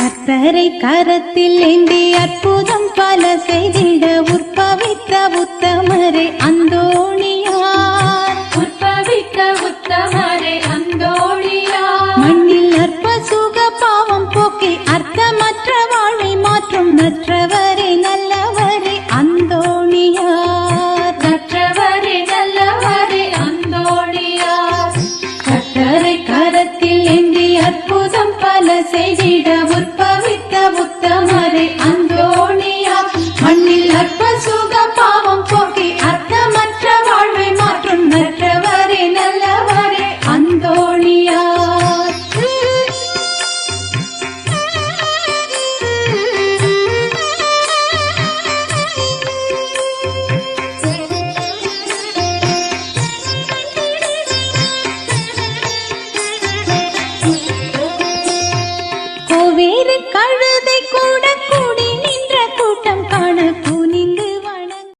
கர்த்தரை கரத்தில் ஏந்தி அற்புதம் பல செய்திட உற்பவித்த உத்தமரே அந்தோணியார். உற்பவித்த உத்தமரே அந்தோணியார். மண்ணில் அற்ப சுக பாவம் போக்கி அர்த்தமற்ற வாழ்வை மாற்றும் நற்றவரே நல்லவரே அந்தோணியார். நற்றவரே நல்லவரே அந்தோணியார். கர்த்தரை கரத்தில் ஏந்தி அற்புதம் பல செய்திட உற்பவித்த உத்தமரே அந்தோணியார். மண்ணில் அற்ப சுக பாவம் போக்கி அர்த்தமற்ற வாழ்வை மாற்றும் நற்றவரே நல்லவரே அந்தோணியார். கோவேறு கழுதை கூட